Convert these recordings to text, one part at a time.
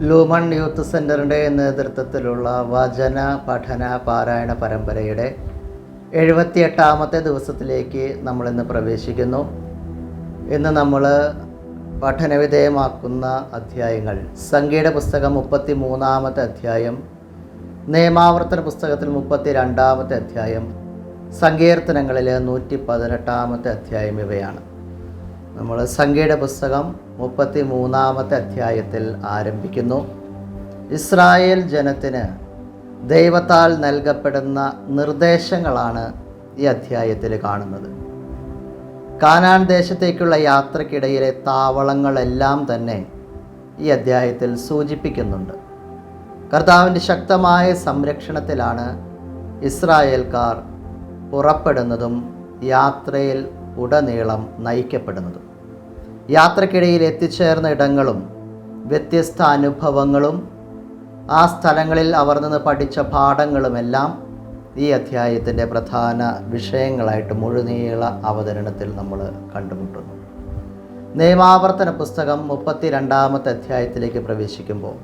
Lumen youth സെൻ്ററിൻ്റെ നേതൃത്വത്തിലുള്ള വചന പഠന പാരായണ പരമ്പരയുടെ 78ാമത്തെ ദിവസത്തിലേക്ക് നമ്മളിന്ന് പ്രവേശിക്കുന്നു. ഇന്ന് നമ്മൾ പഠനവിധേയമാക്കുന്ന അധ്യായങ്ങൾ സംഖ്യയുടെ പുസ്തകം 33ാമത്തെ അധ്യായം, നിയമാവർത്തന പുസ്തകത്തിൽ 32ാമത്തെ അധ്യായം, സങ്കീർത്തനങ്ങളിൽ 118ാമത്തെ അധ്യായം ഇവയാണ്. നമ്മൾ സംഖ്യയുടെ പുസ്തകം 33ാമത്തെ അധ്യായത്തിൽ ആരംഭിക്കുന്നു. ഇസ്രായേൽ ജനത്തിന് ദൈവത്താൽ നൽകപ്പെടുന്ന നിർദ്ദേശങ്ങളാണ് ഈ അധ്യായത്തിൽ കാണുന്നത്. കാനാൻ ദേശത്തേക്കുള്ള യാത്രക്കിടയിലെ താവളങ്ങളെല്ലാം തന്നെ ഈ അധ്യായത്തിൽ സൂചിപ്പിക്കുന്നുണ്ട്. കർത്താവിൻ്റെ ശക്തമായ സംരക്ഷണത്തിലാണ് ഇസ്രായേൽക്കാർ പുറപ്പെടുന്നതും യാത്രയിൽ ഉടനീളം നയിക്കപ്പെടുന്നതും. യാത്രക്കിടയിൽ എത്തിച്ചേർന്ന ഇടങ്ങളും വ്യത്യസ്ത അനുഭവങ്ങളും ആ സ്ഥലങ്ങളിൽ അവർ നിന്ന് പഠിച്ച പാഠങ്ങളുമെല്ലാം ഈ അധ്യായത്തിൻ്റെ പ്രധാന വിഷയങ്ങളായിട്ട് മുഴുനീള അവതരണത്തിൽ നമ്മൾ കണ്ടുമുട്ടുന്നു. നിയമാവർത്തന പുസ്തകം 32ാമത്തെ അധ്യായത്തിലേക്ക് പ്രവേശിക്കുമ്പോൾ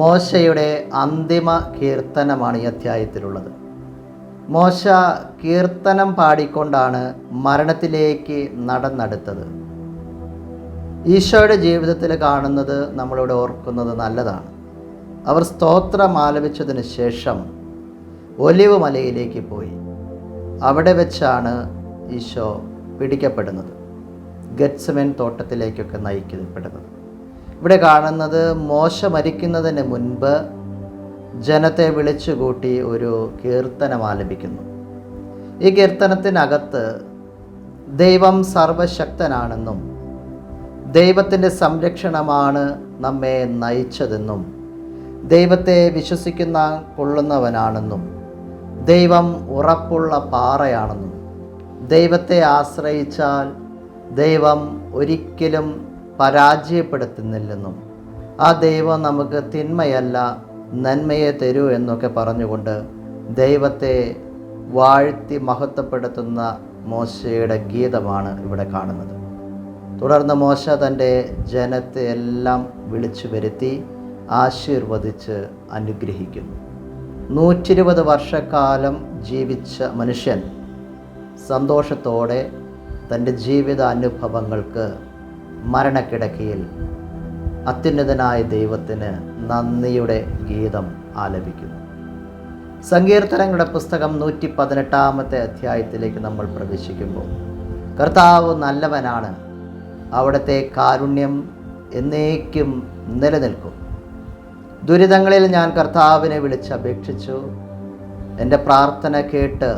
മോശയുടെ അന്തിമ കീർത്തനമാണ് ഈ അധ്യായത്തിലുള്ളത്. മോശ കീർത്തനം പാടിക്കൊണ്ടാണ് മരണത്തിലേക്ക് നടന്നെടുത്തത്. ഈശോയുടെ ജീവിതത്തിൽ കാണുന്നത് നമ്മളിവിടെ ഓർക്കുന്നത് നല്ലതാണ്. അവർ സ്തോത്രം ആലപിച്ചതിന് ശേഷം ഒലിവ് മലയിലേക്ക് പോയി. അവിടെ വെച്ചാണ് ഈശോ പിടിക്കപ്പെടുന്നത്, ഗെത്സമേൻ തോട്ടത്തിലേക്കൊക്കെ നയിക്കപ്പെടുന്നത്. ഇവിടെ കാണുന്നത് മോശ മരിക്കുന്നതിന് മുൻപ് ജനത്തെ വിളിച്ചുകൂട്ടി ഒരു കീർത്തനം ആലപിക്കുന്നു. ഈ കീർത്തനത്തിനകത്ത് ദൈവം സർവശക്തനാണെന്നും ദൈവത്തിൻ്റെ സംരക്ഷണമാണ് നമ്മെ നയിച്ചതെന്നും ദൈവത്തെ വിശ്വസിക്കുന്ന കൊള്ളുന്നവനാണെന്നും ദൈവം ഉറപ്പുള്ള പാറയാണെന്നും ദൈവത്തെ ആശ്രയിച്ചാൽ ദൈവം ഒരിക്കലും പരാജയപ്പെടുത്തുന്നില്ലെന്നും ആ ദൈവം നമുക്ക് തിന്മയല്ല നന്മയെ തരൂ എന്നൊക്കെ പറഞ്ഞുകൊണ്ട് ദൈവത്തെ വാഴ്ത്തി മഹത്വപ്പെടുത്തുന്ന മോശയുടെ ഗീതമാണ് ഇവിടെ കാണുന്നത്. തുടർന്ന് മോശ തൻ്റെ ജനത്തെ എല്ലാം വിളിച്ചു വരുത്തി ആശീർവദിച്ച് അനുഗ്രഹിക്കുന്നു. 120 വർഷക്കാലം ജീവിച്ച മനുഷ്യൻ സന്തോഷത്തോടെ തൻ്റെ ജീവിത അനുഭവങ്ങൾക്ക് മരണക്കിടക്കയിൽ അത്യുന്നതനായ ദൈവത്തിന് നന്ദിയുടെ ഗീതം ആലപിക്കുന്നു. സങ്കീർത്തനങ്ങളുടെ പുസ്തകം 118ാമത്തെ അധ്യായത്തിലേക്ക് നമ്മൾ പ്രവേശിക്കുമ്പോൾ കർത്താവ് നല്ലവനാണ്, അവിടുത്തെ കാരുണ്യം എന്നേക്കും നിലനിൽക്കും. ദുരിതങ്ങളിൽ ഞാൻ കർത്താവിനെ വിളിച്ചപേക്ഷിച്ചു, എൻ്റെ പ്രാർത്ഥന കേട്ട്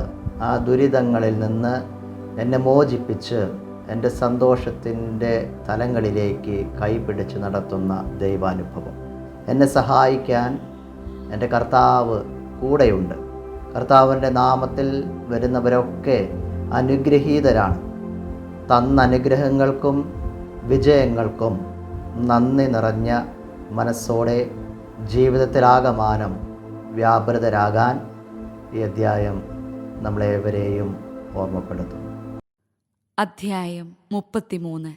ആ ദുരിതങ്ങളിൽ നിന്ന് എന്നെ മോചിപ്പിച്ച് എൻ്റെ സന്തോഷത്തിൻ്റെ തലങ്ങളിലേക്ക് കൈപിടിച്ച് നടത്തുന്ന ദൈവാനുഭവം. എന്നെ സഹായിക്കാൻ എൻ്റെ കർത്താവ് കൂടെയുണ്ട്. കർത്താവിൻ്റെ നാമത്തിൽ വരുന്നവരൊക്കെ അനുഗ്രഹീതരാണ്. തന്ന അനുഗ്രഹങ്ങൾക്കും വിജയങ്ങൾക്കും നന്ദി നിറഞ്ഞ മനസ്സോടെ ജീവിതത്തിലാകമാനം വ്യാപൃതരാകാൻ ഈ അധ്യായം നമ്മളേവരെയും ഓർമ്മപ്പെടുത്തും. അധ്യായം 33.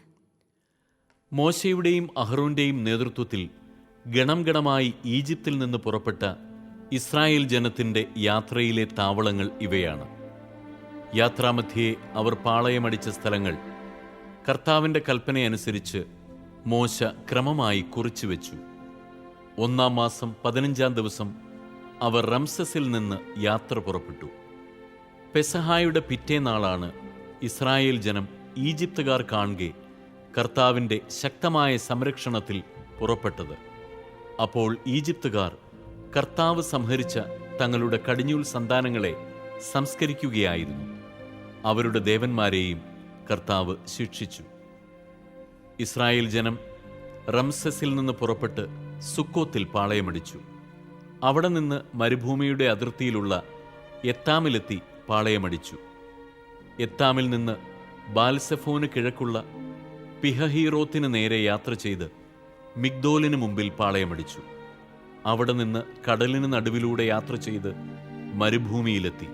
മോശയുടെയും അഹ്റോന്റെയും നേതൃത്വത്തിൽ ഗണം ഗണമായി ഈജിപ്തിൽ നിന്ന് പുറപ്പെട്ട ഇസ്രായേൽ ജനത്തിൻ്റെ യാത്രയിലെ താവളങ്ങൾ ഇവയാണ്. യാത്രാമധ്യേ അവർ പാളയമടിച്ച സ്ഥലങ്ങൾ കർത്താവിൻ്റെ കൽപ്പനയനുസരിച്ച് മോശ ക്രമമായി കുറിച്ചുവെച്ചു. 1-ാം മാസം 15-ാം ദിവസം അവർ റംസസിൽ നിന്ന് യാത്ര പുറപ്പെട്ടു. പെസഹായുടെ പിറ്റേനാളാണ് ഇസ്രായേൽ ജനം ഈജിപ്തുകാർ കാണുകെ കർത്താവിൻ്റെ ശക്തമായ സംരക്ഷണത്തിൽ പുറപ്പെട്ടത്. അപ്പോൾ ഈജിപ്തുകാർ കർത്താവ് സംഹരിച്ച തങ്ങളുടെ കടിഞ്ഞൂൽ സന്താനങ്ങളെ സംസ്കരിക്കുകയായിരുന്നു. അവരുടെ ദേവന്മാരെയും കർത്താവ് ശിക്ഷിച്ചു. ഇസ്രായേൽ ജനം റംസസിൽ നിന്ന് പുറപ്പെട്ട് സുക്കോത്തിൽ പാളയമടിച്ചു. അവിടെ നിന്ന് മരുഭൂമിയുടെ അതിർത്തിയിലുള്ള എത്താമിലെത്തി പാളയമടിച്ചു. എത്താമിൽ നിന്ന് ബാൽസെഫോന് കിഴക്കുള്ള പിഹഹീറോത്തിന് നേരെ യാത്ര ചെയ്ത് മിഗ്ദോലിന് മുമ്പിൽ പാളയമടിച്ചു. അവിടെ നിന്ന് കടലിന് നടുവിലൂടെ യാത്ര ചെയ്ത് മരുഭൂമിയിലെത്തി.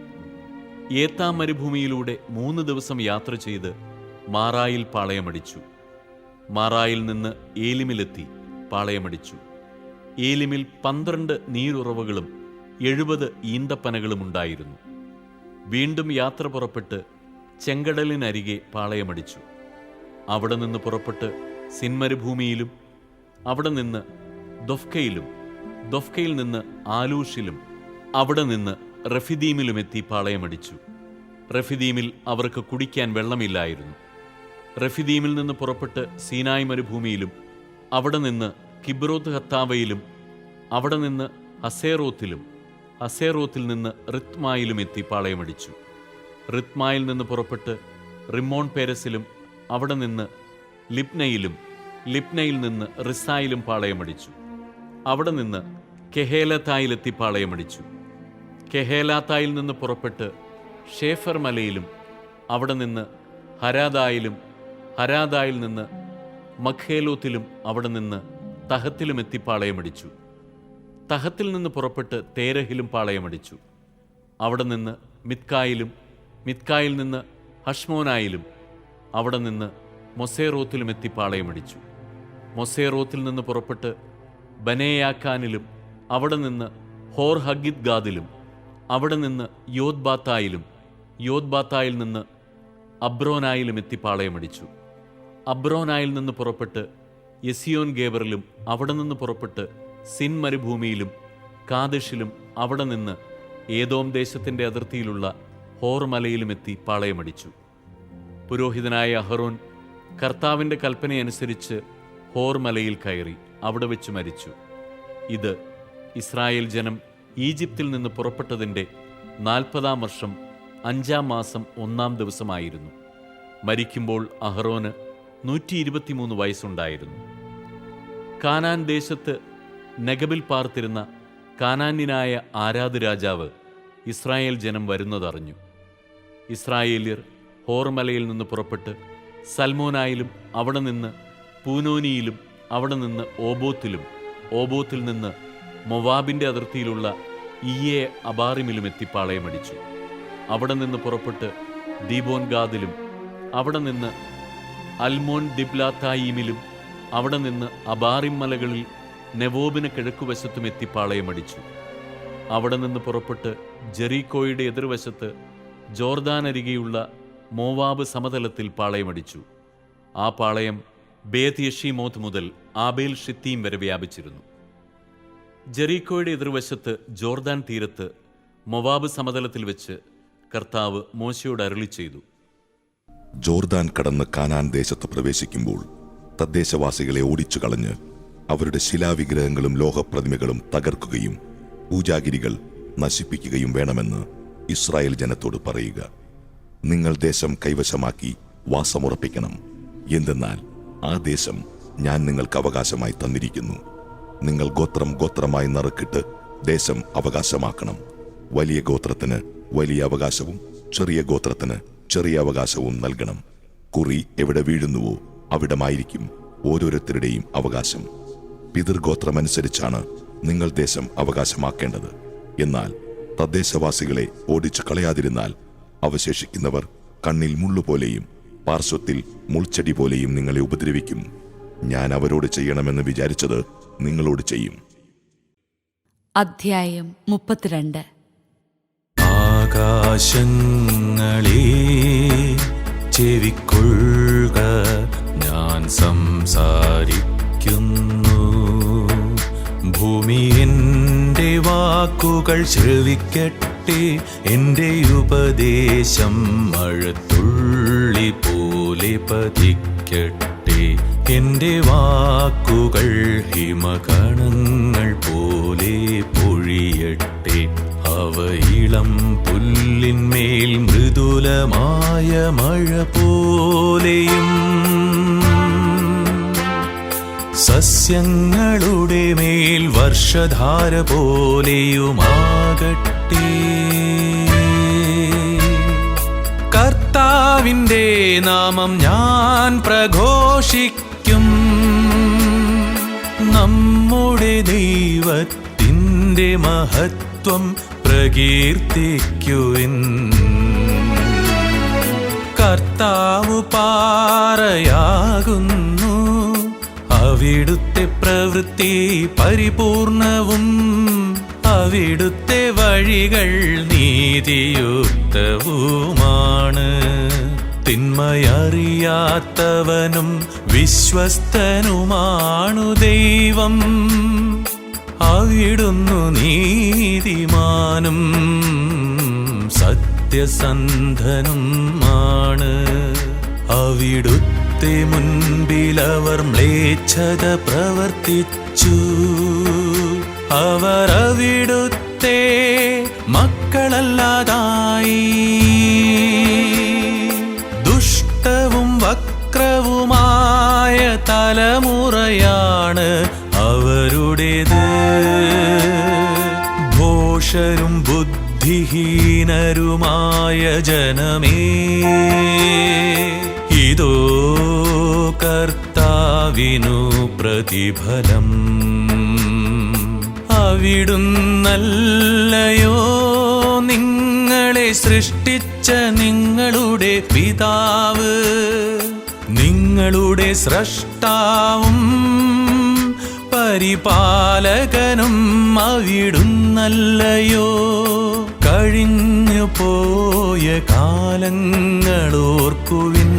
ഏത്താം മരുഭൂമിയിലൂടെ 3 ദിവസം യാത്ര ചെയ്ത് മാറായിൽ പാളയമടിച്ചു. മാറായിൽ നിന്ന് ഏലിമിലെത്തി പാളയമടിച്ചു. ഏലിമിൽ 12 നീരുറവുകളും 70 ഈന്തപ്പനകളും ഉണ്ടായിരുന്നു. വീണ്ടും യാത്ര പുറപ്പെട്ട് ചെങ്കടലിനരികെ പാളയമടിച്ചു. അവിടെ നിന്ന് പുറപ്പെട്ട് സിൻമരുഭൂമിയിലും അവിടെ നിന്ന് ദൊഫ്കയിലും ദൊഫ്കയിൽ നിന്ന് ആലൂഷിലും അവിടെ നിന്ന് റഫിദീമിലുമെത്തി പാളയമടിച്ചു. റഫിദീമിൽ അവർക്ക് കുടിക്കാൻ വെള്ളമില്ലായിരുന്നു. റഫിദീമിൽ നിന്ന് പുറപ്പെട്ട് സീനായ് മരുഭൂമിയിലും അവിടെ നിന്ന് കിബ്രോത്ത് ഹത്താവയിലും അവിടെ നിന്ന് ഹസേറോത്തിലും ഹസേറോത്തിൽ നിന്ന് റിത്മായിലും എത്തി പാളയമടിച്ചു. റിത്മായിൽ നിന്ന് പുറപ്പെട്ട് റിമ്മോൺ പേരസിലും അവിടെ നിന്ന് ലിബ്നയിലും ലിബ്നയിൽ നിന്ന് റിസായിലും പാളയമടിച്ചു. അവിടെ നിന്ന് കെഹേലത്തായിലെത്തി പാളയമടിച്ചു. കെഹേലാത്തായിൽ നിന്ന് പുറപ്പെട്ട് ഷേഫർ മലയിലും അവിടെ നിന്ന് ഹരാദായിലും ഹരാദായിൽ നിന്ന് മഖേലോത്തിലും അവിടെ നിന്ന് തഹത്തിലും എത്തി പാളയമടിച്ചു. തഹത്തിൽ നിന്ന് പുറപ്പെട്ട് തേരഹിലും പാളയമടിച്ചു. അവിടെ നിന്ന് മിത്കായിലും മിത്കായിൽ നിന്ന് ഹഷ്മോനായിലും അവിടെ നിന്ന് മൊസേറോത്തിലും എത്തി പാളയമടിച്ചു. മൊസേറോത്തിൽ നിന്ന് പുറപ്പെട്ട് ബനേയാക്കാനിലും അവിടെ നിന്ന് ഹോർ ഹഗിദ് ഗാദിലും അവിടെ നിന്ന് യോദ്ബാത്തായിലും യോദ്ബാത്തായിൽ നിന്ന് അബ്രോനായിലും എത്തി പാളയമടിച്ചു. അബ്രോനായിൽ നിന്ന് പുറപ്പെട്ട് യെസിയോൻ ഗേബറിലും അവിടെ നിന്ന് പുറപ്പെട്ട് സിൻ മരുഭൂമിയിലും കാദേശിലും അവിടെ നിന്ന് ഏദോം ദേശത്തിൻ്റെ അതിർത്തിയിലുള്ള ഹോർ മലയിലും എത്തി പാളയമടിച്ചു. പുരോഹിതനായ അഹറോൻ കർത്താവിൻ്റെ കൽപ്പനയനുസരിച്ച് ഹോർ മലയിൽ കയറി അവിടെ വെച്ച് മരിച്ചു. ഇത് ഇസ്രായേൽ ജനം ഈജിപ്തിൽ നിന്ന് പുറപ്പെട്ടതിൻ്റെ 40-ാം വർഷം 5-ാം മാസം 1-ാം ദിവസമായിരുന്നു. മരിക്കുമ്പോൾ അഹറോന് 123 വയസ്സുണ്ടായിരുന്നു. കാനാൻ ദേശത്ത് നെഗബിൽ പാർത്തിരുന്ന കാനാന്യനായ ആരാദ് രാജാവ് ഇസ്രായേൽ ജനം വരുന്നതറിഞ്ഞു. ഇസ്രായേല്യർ ഹോർമലയിൽ നിന്ന് പുറപ്പെട്ട് സൽമോനായിലും അവിടെ നിന്ന് പൂനോനിയിലും അവിടെ നിന്ന് ഓബോത്തിലും ഓബോത്തിൽ നിന്ന് മൊവാബിൻ്റെ അതിർത്തിയിലുള്ള ഇയ്യെ അബാറിമിലും എത്തി പാളയമടിച്ചു. അവിടെ നിന്ന് പുറപ്പെട്ട് ദീബോൻ ഗാദിലും അവിടെ നിന്ന് അൽമോൻ ദിബ്ലാത്തായിമിലും അവിടെ നിന്ന് അബാറിം മലകളിൽ നെവോബിന് കിഴക്കുവശത്തും എത്തി പാളയമടിച്ചു. അവിടെ നിന്ന് പുറപ്പെട്ട് ജെറീക്കോയുടെ എതിർവശത്ത് ജോർദാനരികെയുള്ള മോവാബ് സമതലത്തിൽ പാളയമടിച്ചു. ആ പാളയം ബേത് യെഷീമോത്ത് മുതൽ ആബേൽ ഷിത്തീം വരെ വ്യാപിച്ചിരുന്നു. ജെറീക്കോയുടെ എതിർവശത്ത് ജോർദാൻ തീരത്ത് മൊവാബ് സമതലത്തിൽ വെച്ച് കർത്താവ് മോശയോട് അരുളി ചെയ്തു: ജോർദാൻ കടന്ന് കാനാൻ ദേശത്ത് പ്രവേശിക്കുമ്പോൾ തദ്ദേശവാസികളെ ഓടിച്ചു കളഞ്ഞ് അവരുടെ ശിലാവിഗ്രഹങ്ങളും ലോഹപ്രതിമകളും തകർക്കുകയും പൂജാഗിരികൾ നശിപ്പിക്കുകയും വേണമെന്ന് ഇസ്രായേൽ ജനത്തോട് പറയുക. നിങ്ങൾ ദേശം കൈവശമാക്കി വാസമുറപ്പിക്കണം. എന്തെന്നാൽ ആ ദേശം ഞാൻ നിങ്ങൾക്ക് അവകാശമായി തന്നിരിക്കുന്നു. നിങ്ങൾ ഗോത്രം ഗോത്രമായി നറുക്കിട്ട് ദേശം അവകാശമാക്കണം. വലിയ ഗോത്രത്തിന് വലിയ അവകാശവും ചെറിയ ഗോത്രത്തിന് ചെറിയ അവകാശവും നൽകണം. കുറി എവിടെ വീഴുന്നുവോ അവിടമായിരിക്കും ഓരോരുത്തരുടെയും അവകാശം. പിതൃഗോത്രമനുസരിച്ചാണ് നിങ്ങൾ ദേശം അവകാശമാക്കേണ്ടത്. എന്നാൽ തദ്ദേശവാസികളെ ഓടിച്ചു കളയാതിരുന്നാൽ അവശേഷിക്കുന്നവർ കണ്ണിൽ മുള്ളുപോലെയും പാർശ്വത്തിൽ മുൾച്ചെടി പോലെയും നിങ്ങളെ ഉപദ്രവിക്കും. ഞാൻ അവരോട് ചെയ്യണമെന്ന് വിചാരിച്ചത് നിങ്ങളോട് ചെയ്യും. അധ്യായം 32. ആകാശങ്ങളേ ചെവിക്കൊള്ളുക, ഞാൻ സംസാരിക്കുന്നു. ഭൂമി എൻ്റെ വാക്കുകൾ ശ്രവിക്കട്ടെ. എൻ്റെ ഉപദേശം മഴത്തുള്ളി പോലെ പതിക്കട്ടെ. എൻ്റെ വാക്കുകൾ ഹിമകണങ്ങൾ പോലെ പൊഴിയട്ടെ. അവ ഇളം പുല്ലിന്മേൽ മൃദുലമായ മഴ പോലെയും സസ്യങ്ങളുടെ മേൽ വർഷധാര പോലെയുമാകട്ടെ. കർത്താവിൻ്റെ നാമം ഞാൻ പ്രഘോഷിക്കും. നമ്മുടെ ദൈവത്തിൻ്റെ മഹത്വം പ്രകീർത്തിക്കുവിൻ. കർത്താവ് പാറയാകുന്നു, അവിടുത്തെ പ്രവൃത്തി പരിപൂർണവും അവിടുത്തെ വഴികൾ നീതിയുക്തവുമാണ്. തിന്മയറിയാത്തവനും വിശ്വസ്തനുമാണു ദൈവം. അവിടുന്നു നീതിമാനും സത്യസന്ധനുമാണ്. അവിടുത്തെ മുൻപിലവർ മ്ലേച്ഛത പ്രവർത്തിച്ചു. അവർ അവിടുത്തെ മക്കളല്ലാതായി. ദുഷ്ടവും വക്രവുമായ തലമുറയാണ് അവരുടേത്. ഭോഷരും ബുദ്ധിഹീനരുമായ ജനമേ, ഇതോ കർത്താവിനു പ്രതിഫലം. അവിടുന്നല്ലയോ നിങ്ങളെ സൃഷ്ടിച്ച നിങ്ങളുടെ പിതാവ്, നിങ്ങളുടെ സ്രഷ്ടാവും പരിപാലകനും അവിടുന്നല്ലയോ. കഴിഞ്ഞു പോയ കാലങ്ങളോർക്കുവിൻ,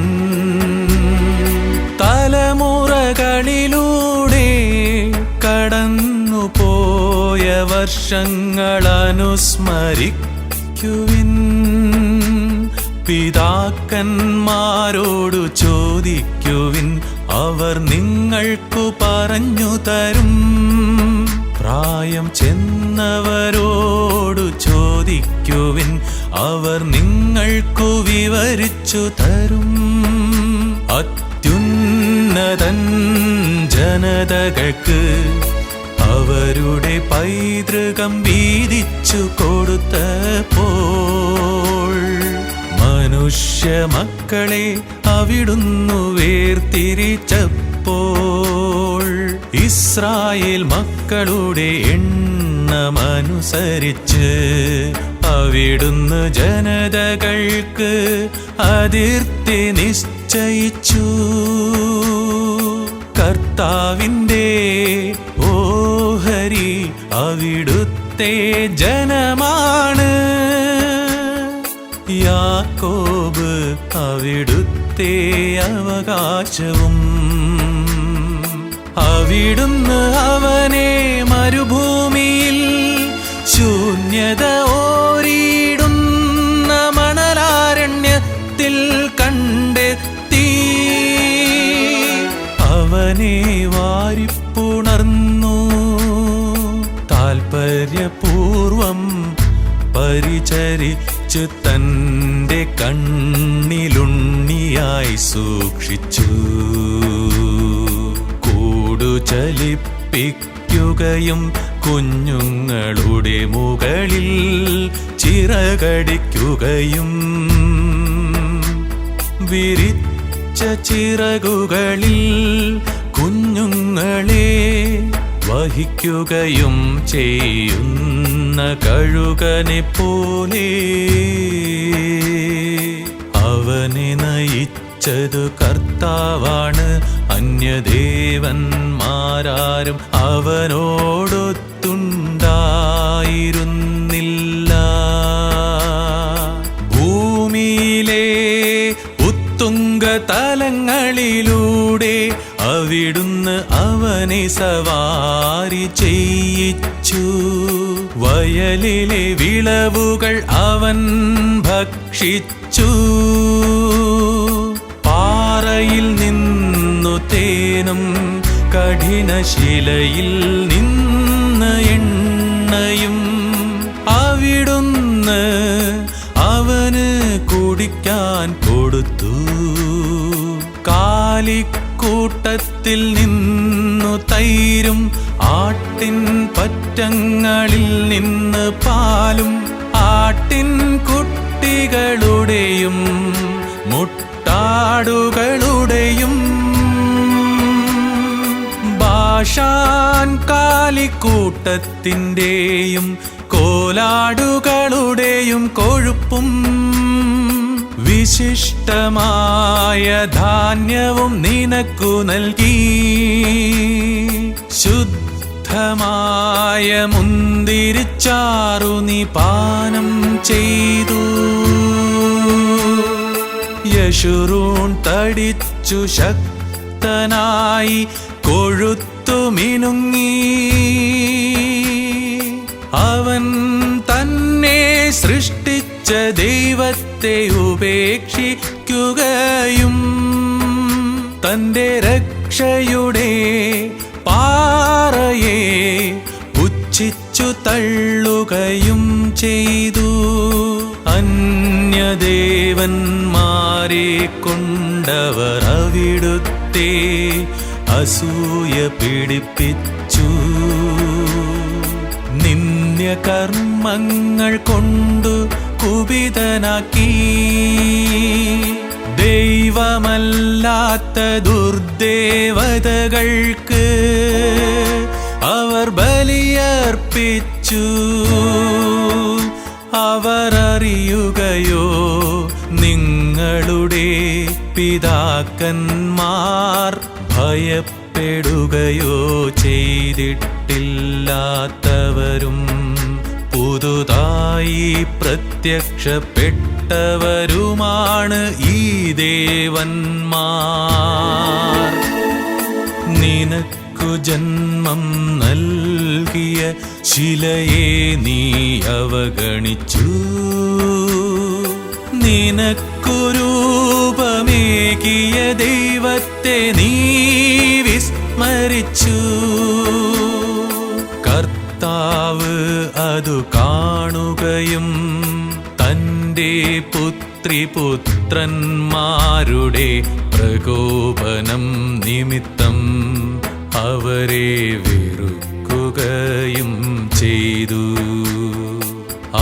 തലമുറകളിലൂടെ കടന്നു പോയ വർഷങ്ങളനുസ്മരിക്കുവിൻ. പിതാക്കന്മാരോടു ചോദിക്കുവിൻ, അവർ നിങ്ങൾക്കു പറഞ്ഞു തരും. പ്രായം ചെന്നവരോടു ചോദിക്കുവിൻ, അവർ നിങ്ങൾക്കു വിവരിച്ചു തരും. അത്യുന്നതൻ ജനതകൾക്ക് അവരുടെ പൈതൃകം വീതിച്ചു കൊടുത്തപ്പോൾ, മനുഷ്യ മക്കളെ അവിടുന്നു വേർതിരിച്ചപ്പോൾ, ഇസ്രായേൽ മക്കളുടെ എണ്ണമനുസരിച്ച് അവിടുന്ന് ജനതകൾക്ക് അതിർത്തി നിശ്ചയിച്ചു. കർത്താവിൻ്റെ ഓഹരി അവിടുത്തെ ജനമാണ്. യാക്കോബ് അവിടുത്തെ അവകാശവും. അവിടുന്ന് അവനെ മരുഭൂമിയിൽ ശൂന്യത ഓരിയിടുന്ന മണലാരണ്യത്തിൽ കണ്ടെത്തി. അവനെ വാരിപ്പുണർന്നു, താൽപര്യപൂർവം പരിചരിച്ച് തൻ്റെ കണ്ണിലുണ്ണിയായി സൂക്ഷിച്ചു. ചലിപ്പിക്കുകയും കുഞ്ഞുങ്ങളുടെ മുകളിൽ ചിറകടിക്കുകയും വിരിച്ച ചിറകുകളിൽ കുഞ്ഞുങ്ങളെ വഹിക്കുകയും ചെയ്യുന്ന കഴുകനെ പോലെ അവനെ നയിച്ചതു കർത്താവാണ്. അന്യദേവന്മാരാരും അവനോടൊത്തുണ്ടായിരുന്നില്ല. ഭൂമിയിലെ ഉത്തുംഗ തലങ്ങളിലൂടെ അവിടുന്ന് അവനെ സവാരി ചെയ്യിച്ചു. വയലിലെ വിളവുകൾ അവൻ ഭക്ഷിച്ചു. പാറയിൽ നിന്നു തേനും കഠിനശിലയിൽ നിന്ന് എണ്ണയും അവിടുന്ന് അവന് കുടിക്കാൻ കൊടുത്തു. കാലിക്കൂട്ടത്തിൽ നിന്നു തൈരും ആട്ടിൻ പറ്റങ്ങളിൽ നിന്ന് പാലും ആട്ടിൻ കുട്ടികളുടെയും മുട്ടാടുകളുടെയും ബാഷാൻ കാലിക്കൂട്ടത്തിൻ്റെയും കോലാടുകളുടെയും കൊഴുപ്പും വിശിഷ്ടമായ ധാന്യവും നിനക്കു നൽകി, ശുദ്ധമായ മുന്തിരിച്ചാറു നീ പാനം ചെയ്തു. യശുറൂൺ തടിച്ചു ശക്തനായി കൊഴുത്തു മിനുങ്ങി, അവൻ തന്നെ സൃഷ്ടിച്ച ദൈവത്തെ ഉപേക്ഷിക്കുകയും തന്റെ രക്ഷയുടെ പാറയെ പുച്ഛിച്ചു തള്ളുകയും ചെയ്തു. അന്യദേവന്മാരെ കൊണ്ടവർ അവിടുത്തെ അസൂയ പിടിപ്പിച്ചു. നിന്ദ്യകർമ്മങ്ങൾ കൊണ്ടു കുപിതനാക്കി, ദൈവമല്ലാത്ത ദുർദേവതകൾക്ക് അവർ ബലിയർപ്പിച്ചു. അവർ അറിയുകയോ നിങ്ങളുടെ പിതാക്കന്മാർ ഭയപ്പെടുകയോ ചെയ്തിട്ടില്ലാത്തവരും പുതുതായി പ്രത്യക്ഷപ്പെട്ടവരുമാണ് ഈ ദേവന്മാർ. നിനക്കു ജന്മം നൽകിയ ശിലയെ നീ അവഗണിച്ചു, നിനക്കു രൂപമേകിയ ദൈവത്തെ നീ വിസ്മരിച്ചു. കർത്താവ് അതു കാണുകയും തൻ്റെ പുത്രിപുത്രന്മാരുടെ പ്രകോപനം നിമിത്തം അവരെ വെറുക്കുകയും ചെയ്തു.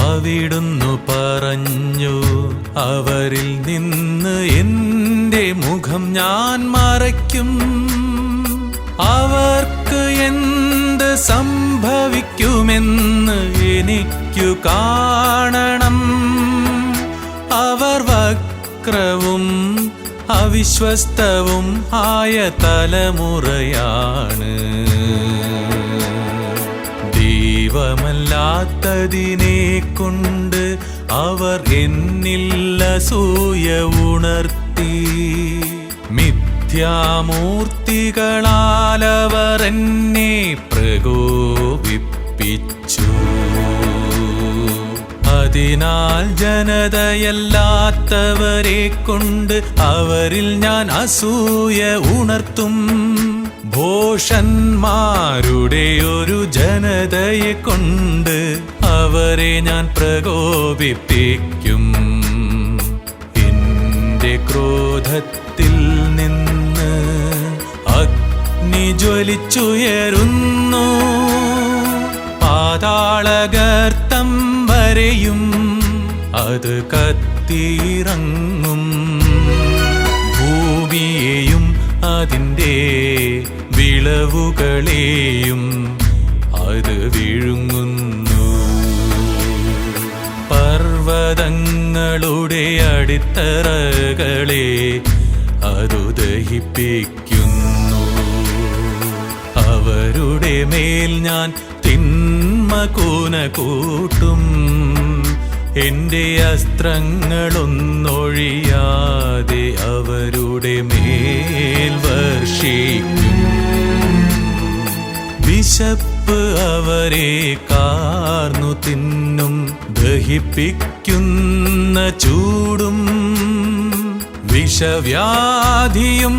അവിടുന്നു പറഞ്ഞു, അവരിൽ നിന്ന് എൻ്റെ മുഖം ഞാൻ മറയ്ക്കും. അവർക്ക് എന്ത് സംഭവിക്കുമെന്ന് എനിക്കു കാണണം. അവർ വക്രവും അവിശ്വസ്തവും ആയ തലമുറയാണ്. ദൈവമല്ലാത്തതിനെ കൊണ്ട് അവർ എന്നിൽ അസൂയ ഉണർത്തി. മിഥ്യാമൂർത്തികളാൽ അവർ എന്നെ പ്രകോപിപ്പിച്ചു. അതിനാൽ ജനതയല്ലാത്തവരെ കൊണ്ട് അവരിൽ ഞാൻ അസൂയ ഉണർത്തും. ഭോഷന്മാരുടെ ഒരു ജനതയെ കൊണ്ട് അവരെ ഞാൻ പ്രകോപിപ്പിക്കും. എന്റെ ക്രോധത്തിൽ നിന്ന് അഗ്നി ജ്വലിച്ചുയരുന്നു. പാതാളഗർത്തം വരെയും അത് കത്തിയിറങ്ങും. ഭൂമിയെയും അതിൻ്റെ വിളവുകളെയും അത് വിഴുങ്ങുന്നു. പർവ്വതങ്ങളുടെ അടിത്തറകളെ അതു ദഹിപ്പിക്കുന്നു. അവരുടെ മേൽ ഞാൻ തിന്മ കൂന കൂട്ടും. എന്റെ അസ്ത്രങ്ങളൊന്നൊഴിയാതെ അവരുടെ മേൽ വർഷിക്കും. വിശപ്പ് അവരെ കാർന്നു തിന്നും. ദഹിപ്പിക്കുന്ന ചൂടും വിഷവ്യാധിയും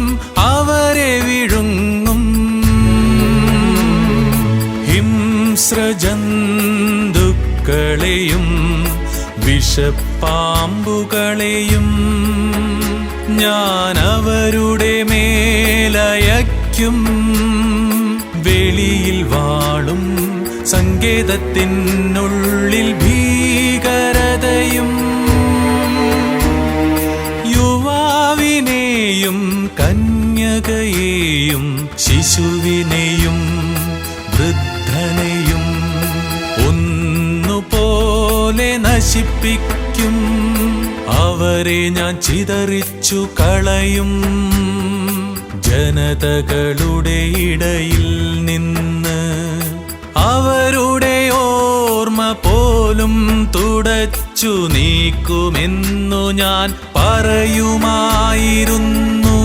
അവരെ വിഴുങ്ങും. ഹിംസ്രജന്തുക്കളെയും വിഷപ്പാമ്പുകളെയും ഞാൻ അവരുടെ മേലയക്കും. വെളിയിൽ വാളും സങ്കേതത്തിനുള്ളിൽ ഭീകരതയും. യുവാവിനെയും കന്യകയെയും ശിശുവിനെയും വൃദ്ധനെയും ഒന്നുപോലെ നശിപ്പിക്കും. അവരെ ഞാൻ ഞാൻ ചിതറിച്ചു കളയും. ജനതകളുടെ ഇടയിൽ നിന്ന് അവരുടെ ഓർമ്മ പോലും തുടച്ചു നീക്കുമെന്നു ഞാൻ പറയുമായിരുന്നു.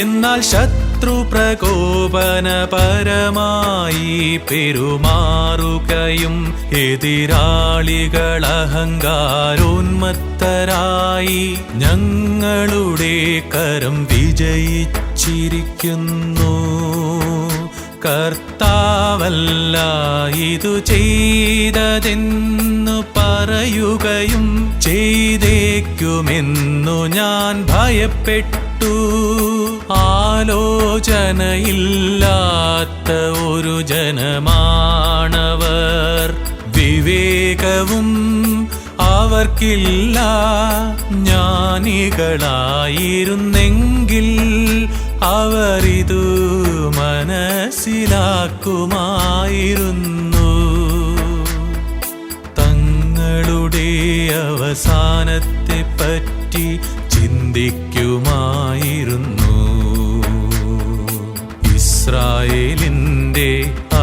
എന്നാൽ ശത്രു പ്രകോപനപരമായി പെരുമാറുകയും എതിരാളികൾ അഹങ്കാരോന്മത്തരായി ഞങ്ങളുടെ കരം വിജയിച്ചിരിക്കുന്നു. കർത്താവല്ല ഇതു ചെയ്തതെന്നു പറയുകയും ചെയ്തേക്കുമെന്നു ഞാൻ ഭയപ്പെട്ടു. ആലോചനയില്ലാത്ത ഒരു ജനമാണവർ, വിവേകവും അവർക്കില്ല. ജ്ഞാനികളായിരുന്നെങ്കിൽ അവരിതു മനസ്സിലാക്കുമായിരുന്നു. തങ്ങളുടെ അവസാനത്തെ പറ്റി ചിന്തിക്കുമായിരുന്നു. ഇസ്രായേലിന്റെ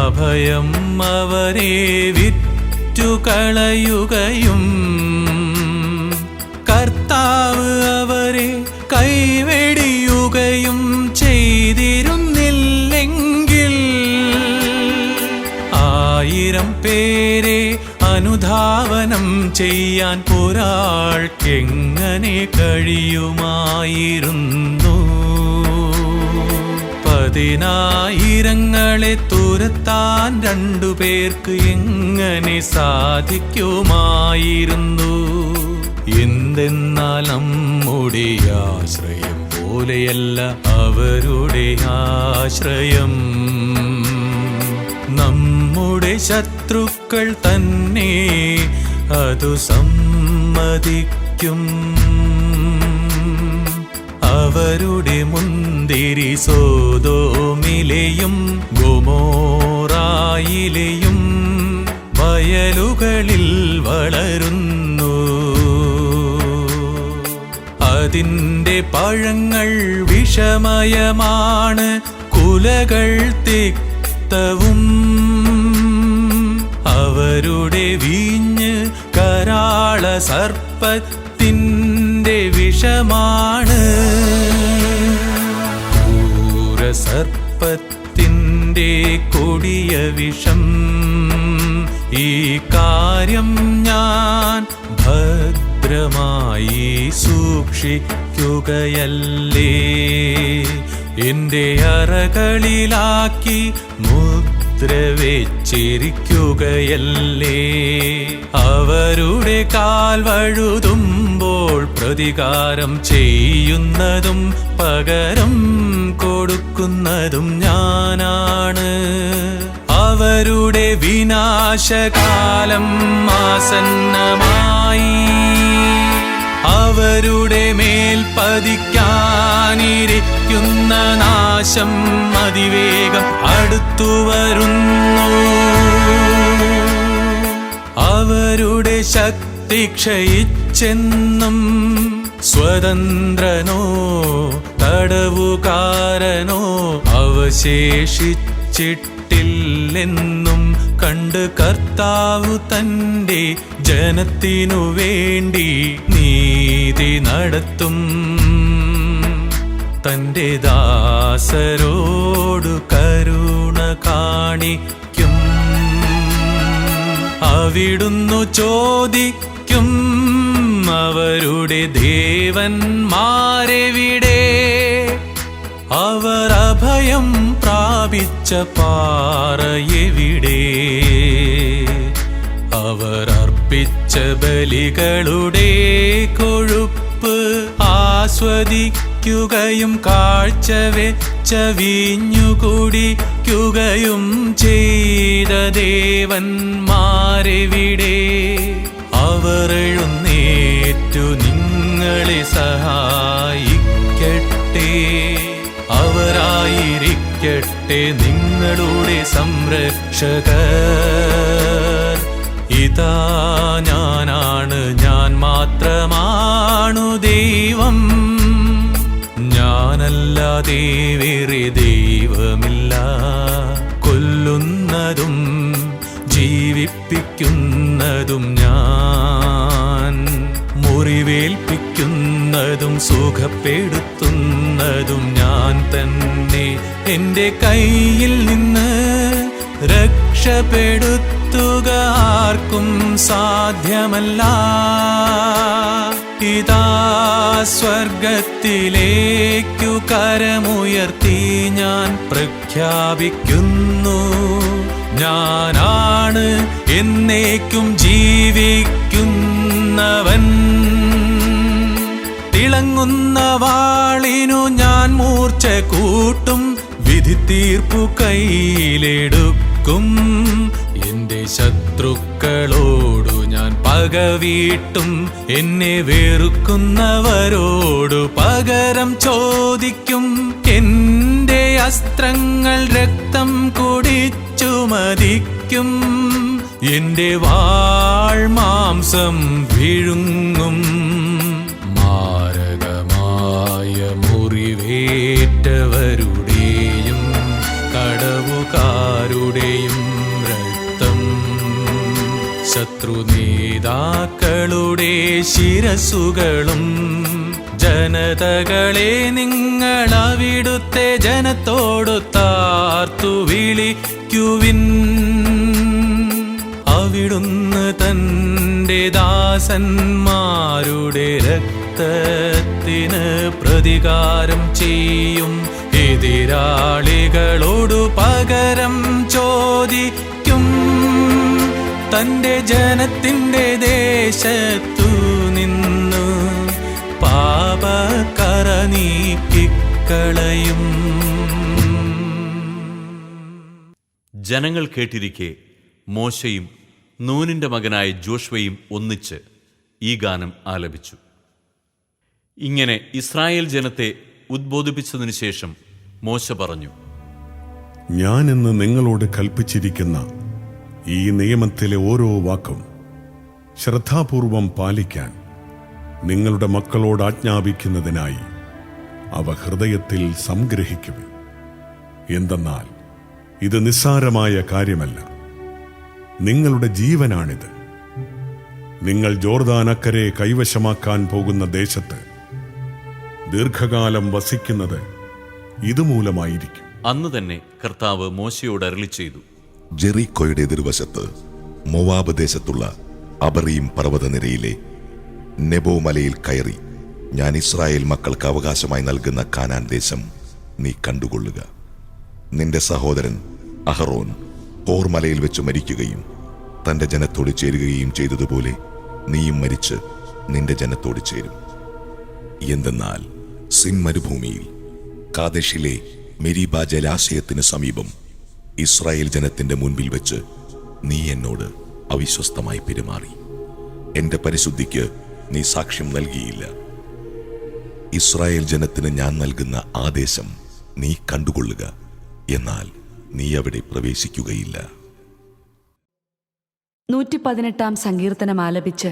അഭയം അവരെ വിറ്റുകളയുകയും കർത്താവ് അവരെ കൈവെടിയുകയും ചെയ്തിരുന്നില്ലെങ്കിൽ 1000 പേരെ അനുധാവനം ചെയ്യാൻ ഒരാൾക്കെങ്ങനെ കഴിയുമായിരുന്നു? 10,000 തുരത്താൻ 2 പേർക്ക് എങ്ങനെ സാധിക്കുമായിരുന്നു? എന്തെന്നാൽ നമ്മുടെ ആശ്രയം പോലെയല്ല അവരുടെ ആശ്രയം. നമ്മുടെ ശത്രുക്കൾ തന്നെ അതു സമ്മതിക്കും. അവരുടെ മുന്തിരി സോദോമിലെയും ഗൊമോറായിലെയും വയലുകളിൽ വളരുന്നു. അതിൻ്റെ പഴങ്ങൾ വിഷമയമാണ്, കുലകൾ തിക്തവും. അവരുടെ വീഞ്ഞ് കരാള സർപ്പത്തിൻ്റെ വിഷമാണ്, ക്രൂരസർപ്പത്തിൻ്റെ കൊടിയ വിഷം. ഈ കാര്യം ഞാൻ ഭദ്രമായി സൂക്ഷിക്കുകയല്ലേ, എൻ്റെ അറകളിലാക്കി മുദ്ര വെച്ചിരിക്കുകയല്ലേ. അവരുടെ കാൽ വഴുതുമ്പോൾ പ്രതികാരം ചെയ്യുന്നതും പകരം കൊടുക്കുന്നതും ഞാനാണ്. അവരുടെ വിനാശകാലം ആസന്നമായി, അവരുടെ മേൽ പതിക്കാനിരിക്കുന്ന നാശം അതിവേഗം അടുത്തു വരുന്നു. അവരുടെ ശക്തി ക്ഷയിച്ചെന്നും സ്വതന്ത്രനോ തടവുകാരനോ അവശേഷിച്ചിട്ടില്ലെന്നും കണ്ട് കർത്താവ് തൻ്റെ ജനത്തിനു വേണ്ടി നീതി നടത്തും. തൻ്റെ ദാസരോടു കരുണ കാണിക്കും. അവിടുന്നു ചോദിക്കും, അവരുടെ ദേവന്മാരെവിടെ? അവർ അഭയം പ്രാപിച്ച പാറയെവിടെ? അവർ അർപ്പിച്ച ബലികളുടെ കൊഴുപ്പ് ആസ്വദിക്കുകയും കാഴ്ച വെച്ച വീഞ്ഞു കുടിക്കുകയും ചെയ്ത ദേവന്മാരെവിടെ? അവർ എഴുന്നേറ്റു നിങ്ങളെ സഹായിക്കട്ടെ. അവരായിരിക്കട്ടെ നിങ്ങളുടെ സംരക്ഷകർ. ഇതാ ഞാനാണ്, ഞാൻ മാത്രമാണു ദൈവം, ഞാനല്ലാതെ വേറെ ദൈവമില്ല. കൊല്ലുന്നതും ജീവിപ്പിക്കുന്നതും ഞാൻ, മുറിവേൽപ്പിക്കുന്നതും സുഖപ്പെടുത്തുന്നതും ഞാൻ തന്നെ. എൻ്റെ കയ്യിൽ നിന്ന് രക്ഷപ്പെടുത്തുക ആർക്കും സാധ്യമല്ല. ഇതാ സ്വർഗത്തിലേക്കു കരമുയർത്തി ഞാൻ പ്രഖ്യാപിക്കുന്നു, ഞാനാണ് എന്നേക്കും ജീവിക്കുന്നവൻ. തിളങ്ങുന്ന വാളിനു ഞാൻ മൂർച്ച കൂട്ടും, വിധി തീർപ്പു കയ്യിലെടുക്കും. എന്റെ ശത്രുക്കളോടു ഞാൻ പകവീട്ടും, എന്നെ വെറുക്കുന്നവരോടു പകരം ചോദിക്കും. എന്റെ അസ്ത്രങ്ങൾ രക്തം കുടിച്ചു മതിക്കും, എന്റെ വാൾ മാംസം വിഴുങ്ങും. മാരകമായ മുറിവേറ്റവരുടെയും കടവുകാരുടെയും രക്തം, ശത്രുനേതാക്കളുടെ ശിരസുകളും. ജനതകളെ നിങ്ങൾ അവിടുത്തെ ജനത്തോടു താർത്തു വിളിക്കുവിൻ. അവിടുന്ന് തന്റെ ദാസന്മാരുടെ രക്തത്തിന് പ്രതികാരം ചെയ്യും. എതിരാളികളോടു പകരം ചോദിക്കും. തന്റെ ജനത്തിന്റെ ദേശത്തു നിന്നു പാപക്കറ നീക്കിക്കളയും. ജനങ്ങൾ കേട്ടിരിക്കെ മോശയും നൂനിന്റെ മകനായ ജോഷ്വയും ഒന്നിച്ച് ഈ ഗാനം ആലപിച്ചു. ഇങ്ങനെ ഇസ്രായേൽ ജനത്തെ ഉദ്ബോധിപ്പിച്ചതിനു ശേഷം മോശ പറഞ്ഞു: ഞാൻ ഇന്ന് നിങ്ങളോട് കൽപ്പിച്ചിരിക്കുന്ന ഈ നിയമത്തിലെ ഓരോ വാക്കും ശ്രദ്ധാപൂർവം പാലിക്കാൻ നിങ്ങളുടെ മക്കളോട് ആജ്ഞാപിക്കുന്നതിനായി അവ ഹൃദയത്തിൽ സംഗ്രഹിക്കുവിൻ. എന്തെന്നാൽ ഇത് നിസ്സാരമായ കാര്യമല്ല, നിങ്ങളുടെ ജീവനാണിത്. നിങ്ങൾ ജോർദാനക്കരെ കൈവശമാക്കാൻ പോകുന്ന ദേശത്ത് ദീർഘകാലം വസിക്കുന്നത് ഇതുമൂലമായിരിക്കും. അന്ന് തന്നെ കർത്താവ് മോശയോട് അരുളി ചെയ്തു: ജെറിക്കോയുടെ എതിർവശത്ത് മോവാബ് ദേശത്തുള്ള അബറീം പർവ്വതനിരയിലെ നെബോ മലയിൽ കയറി ഞാൻ ഇസ്രായേൽ മക്കൾക്ക് അവകാശമായി നൽകുന്ന കാനാൻ ദേശം നീ കണ്ടുകൊള്ളുക. നിന്റെ സഹോദരൻ അഹറോൻ ഹോർ മലയിൽ വെച്ച് മരിക്കുകയും തന്റെ ജനത്തോട് ചേരുകയും ചെയ്തതുപോലെ നീയും മരിച്ച് നിന്റെ ജനത്തോട് ചേരും. എന്തെന്നാൽ സിൻ മരുഭൂമിയിൽ കാദേശിലെ മെരീബ ജലാശയത്തിന് സമീപം ഇസ്രായേൽ ജനത്തിന്റെ മുൻപിൽ വെച്ച് നീ എന്നോട് അവിശ്വസ്തമായി പെരുമാറി. എന്റെ പരിശുദ്ധിക്ക് നീ സാക്ഷ്യം നൽകിയില്ല. ഇസ്രായേൽ ജനത്തിന് ഞാൻ നൽകുന്ന ആദേശം നീ കണ്ടുകൊള്ളുക, എന്നാൽ നീ അവിടെ പ്രവേശിക്കുകയില്ല. 118 സങ്കീർത്തനം ആലപിച്ച്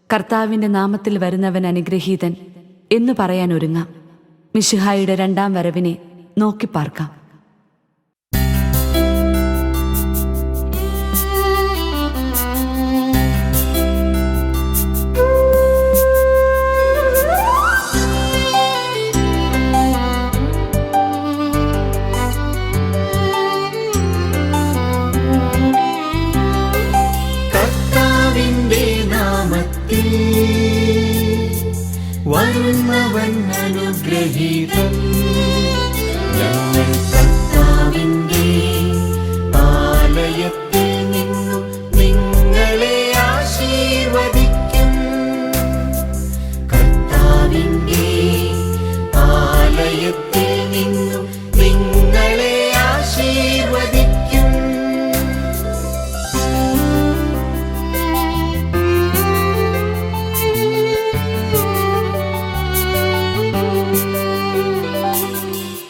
കർത്താവിന്റെ നാമത്തിൽ വരുന്നവൻ അനുഗ്രഹീതൻ എന്നു പറയാൻ ഒരുങ്ങാം. മിശിഹായുടെ 2ാം വരവിനെ നോക്കിപ്പാർക്കാം. വരുന്നവൻ അനുഗ്രഹീതൻ. ഞങ്ങൾ കർത്താവിന്റെ ആലയത്തിൽ നിന്നും നിങ്ങളെ ആശീർവദിക്കും. കർത്താവിന്റെ ആലയത്തിൽ നിന്നും നിങ്ങളെ ആശീർവദിക്കും.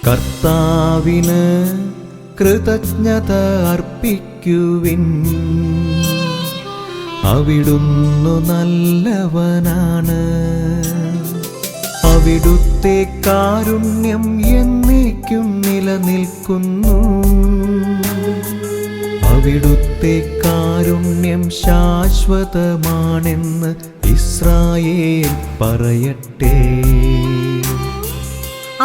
കർത്താവിന് കൃതജ്ഞത അർപ്പിക്കുവിൻ. അവിടുന്നു നല്ലവനാണ്. അവിടുത്തെ കാരുണ്യം എന്നേക്കും നിലനിൽക്കുന്നു. അവിടുത്തെ കാരുണ്യം ശാശ്വതമാണെന്ന് ഇസ്രായേൽ പറയട്ടെ.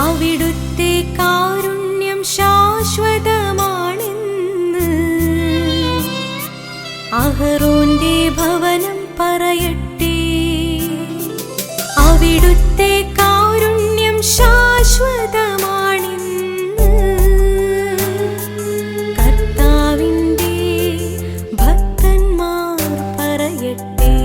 അവിടുത്തെ കാരുണ്യം ശാശ്വതമാണെന്ന് അഹറോന്റെ ഭവനം പറയട്ടെ. അവിടുത്തെ കാരുണ്യം ശാശ്വതമാണെന്ന് കർത്താവിന്റെ ഭക്തന്മാർ പറയട്ടെ.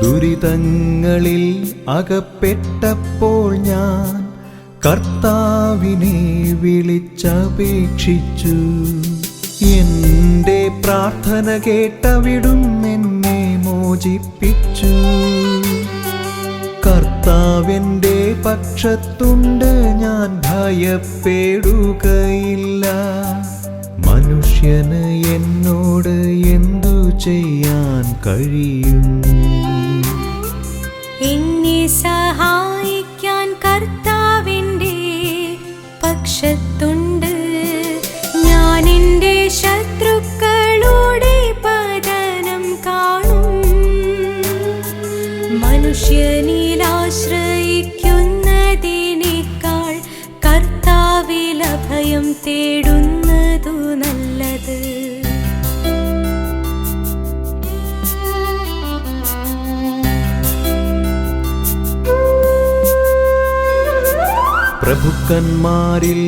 ദുരിതങ്ങളിൽ അകപ്പെട്ടപ്പോൾ ഞാൻ കർത്താവിനെ വിളിച്ചപേക്ഷിച്ചു. എൻ്റെ പ്രാർത്ഥന കേട്ടവിടുന്ന് എന്നെ മോചിപ്പിച്ചു. കർത്താവിൻ്റെ പക്ഷത്തുണ്ട്, ഞാൻ ഭയപ്പെടുകയില്ല. മനുഷ്യന് എന്നോട് എന്തു ചെയ്യാൻ കഴിയും? എന്നെ സഹായിക്കാൻ കർത്താവിന്റെ പക്ഷത്തുണ്ട്. ഞാൻ എൻ്റെ ശത്രുക്കളുടെ പതനം കാണും. മനുഷ്യനിൽ ആശ്രയിക്കുന്നതിനേക്കാൾ കർത്താവിൽ അഭയം തേടുന്നതു നല്ലത്. പ്രഭുക്കന്മാരിൽ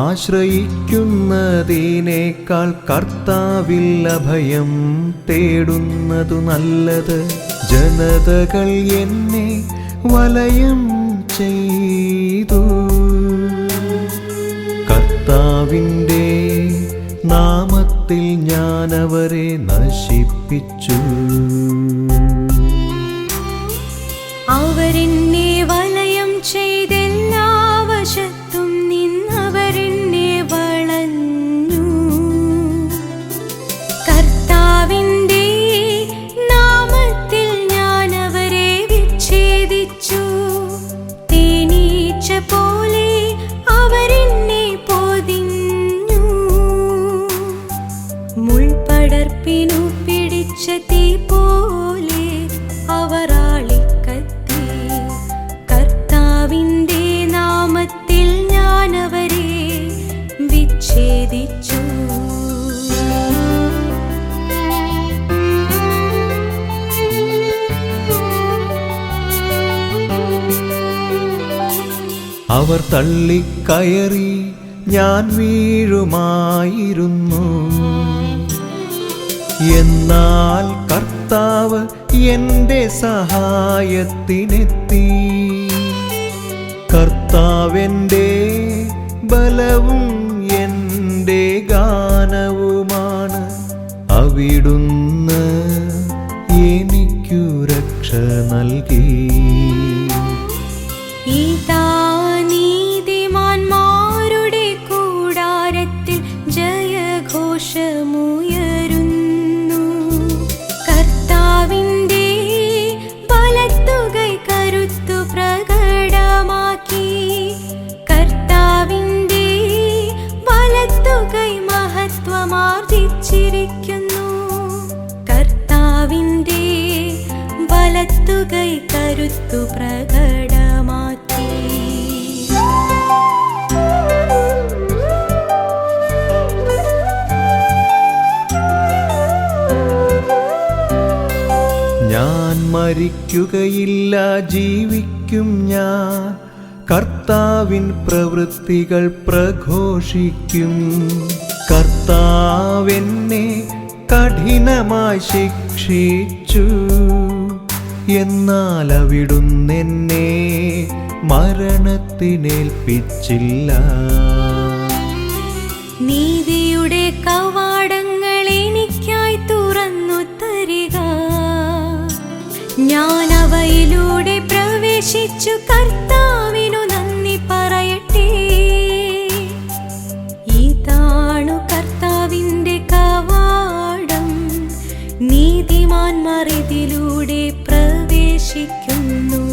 ആശ്രയിക്കുന്നതിനേക്കാൾ കർത്താവിൽ അഭയം തേടുന്നതു നല്ലത്. ജനതകൾ എന്നെ വലയം ചെയ്തു. കർത്താവിൻ്റെ നാമത്തിൽ ഞാൻ അവരെ നശിപ്പിച്ചു. അവരെന്നെ വലയം ചെയ്തെല്ലാ വശത്തും നിന്നവരെന്നെ വളഞ്ഞു. കർത്താവിന്റെ നാമത്തിൽ ഞാൻ അവരെ വിച്ഛേദിച്ചു. തേനീച്ച പോലെ അവരെന്നെ പൊതിഞ്ഞു. മുൾപടർപ്പിനു പിടിച്ച തീ പോലെ അവർ ആളിക്കത്തി. കർത്താവിന്റെ നാമത്തിൽ ഞാൻ അവരെ വിച്ഛേദിച്ചു. അവർ തള്ളിക്കയറി ഞാൻ വീഴുമായിരുന്നു. എന്നാൽ കർത്താവ് എൻ്റെ സഹായത്തിനെത്തി. കർത്താവെൻ്റെ ബലവും എൻ്റെ ഗാനവുമാണ്. അവിടുന്ന് എനിക്കു രക്ഷ നൽകി. ഇതാ നീതിമാന്മാരുടെ കൂടാരത്തിൽ ജയഘോഷമുയരുന്നു. കർത്താവിന്റെ വലത്തുകൈ കരുത്തു പ്രകടമാക്കി. കർത്താവിന്റെ വലത്തുകൈ മഹത്വമാർജിച്ചിരിക്കുന്നു. കർത്താവിന്റെ വലത്തുകൈ കരുത്തു പ്രകടമാക്കി. ഞാൻ മരിക്കുകയില്ല, ജീവിക്കും ഞാൻ. കർത്താവിൻ പ്രവൃത്തികൾ പ്രഘോഷിക്കും. കർത്താവെന്നെ കഠിനമായി ശിക്ഷിച്ചു. എന്നാൽ അവിടുന്ന് എന്നെ മരണത്തിനേൽപ്പിച്ചില്ല. നീതിയുടെ കവാടങ്ങൾ എനിക്കായി തുറന്നു തരിക. ഞാൻ അവയിലൂടെ പ്രവേശിച്ച സ്തുതിച്ചു കർത്താവിനു നന്ദി പറയട്ടെ. ഇതാണു കർത്താവിന്റെ കവാടം, നീതിമാന്മാർ ഇതിലൂടെ പ്രവേശിക്കുന്നു.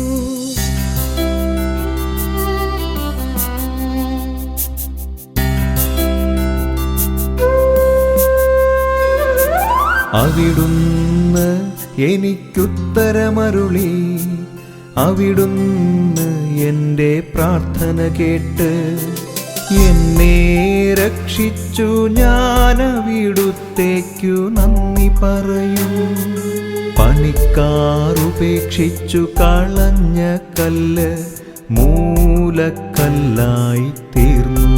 അവിടുന്ന് എനിക്കുത്തരമരുളി, അവിടുന്ന് എൻ്റെ പ്രാർത്ഥന കേട്ട് എന്നെ രക്ഷിച്ചു. ഞാൻ അവിടുത്തേക്കു നന്ദി പറയും. പണിക്കാറുപേക്ഷിച്ചു കളഞ്ഞ കല്ല് മൂലക്കല്ലായി തീർന്നു.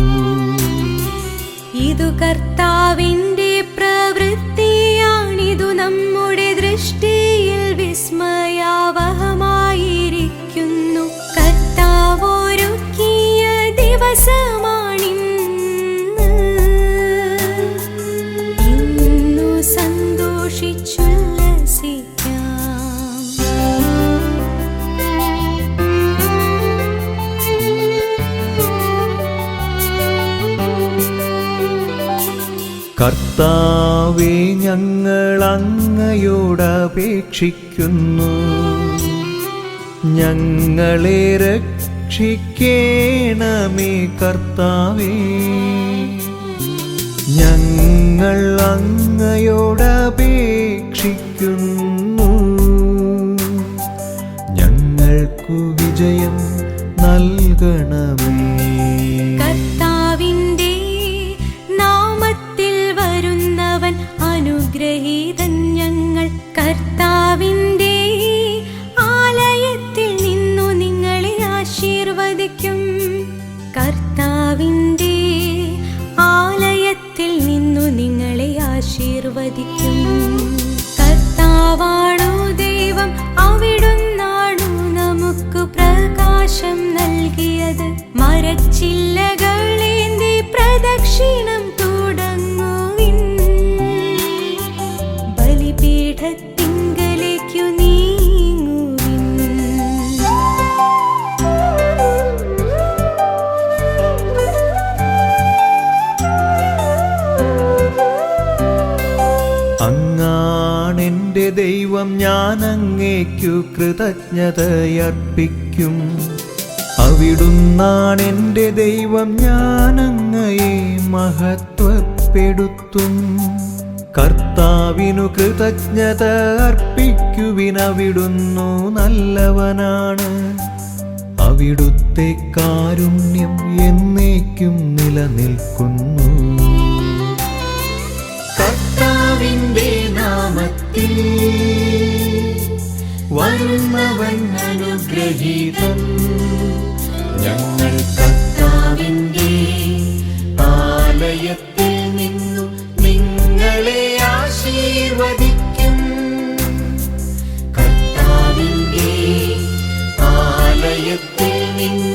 ഇതു കർത്താവിന്റെ പ്രവൃത്തിയാണിതു നമ്മുടെ ദൃഷ്ടിയിൽ വിസ്മയാവഹമായിരിക്കുന്നു. കർത്താവൊരുക്കിയ ദിവസമാണിന്ന്, ഇന്നു സന്തോഷിച്ചുല്ലസിക്കാം. കർത്താവേ, ഞങ്ങൾ അങ്ങയോടപേക്ഷിക്കുന്നു. ഞങ്ങളെ രക്ഷിക്കേണമേ കർത്താവേ. ഞങ്ങൾ അങ്ങയോടപേക്ഷിക്കുന്നു. ഞങ്ങൾക്കു വിജയം നൽകണമേ. കർത്താവിന്റെ നാമത്തിൽ വരുന്നവൻ അനുഗ്രഹീതൻ. ഞങ്ങൾ കർത്താവിന്റെ ആലയത്തിൽ നിന്നു നിങ്ങളെ ആശീർവദിക്കും. കർത്താവിന്റെ ആലയത്തിൽ നിന്നു നിങ്ങളെ ആശീർവദിക്കും. കർത്താവാണു ദൈവം, അവിടുന്നാണു നമുക്ക് പ്രകാശം നൽകിയത്. മരച്ചില്ലകളേന്തി പ്രദക്ഷിണം തുടങ്ങുവിൻ, ബലിപീഠത്തിങ്കലേക്കു നീങ്ങുവിൻ. അങ്ങാണെന്റെ ദൈവം, ഞാൻ അങ്ങേക്കു കൃതജ്ഞതയർപ്പിക്കും. അവിടുന്നാണെന്റെ ദൈവം, ഞാൻ അങ്ങയെ മഹത്വപ്പെടുത്തും. കർത്താവിനു കൃതജ്ഞത അർപ്പിക്കുവിൻ, അവിടുന്നു നല്ലവനാണ്. അവിടുത്തെ കാരുണ്യം എന്നേക്കും നിലനിൽക്കുന്നു. കർത്താവിന്റെ നാമത്തിൽ വരുന്നവൻ അനുഗ്രഹീതൻ. ഞങ്ങൾ കർത്താവിന്റെ ആലയത്തിൽ നിന്നു നിങ്ങളെ ആശീർവദിക്കും. കർത്താവിന്റെ ആലയത്തിൽ നിന്നു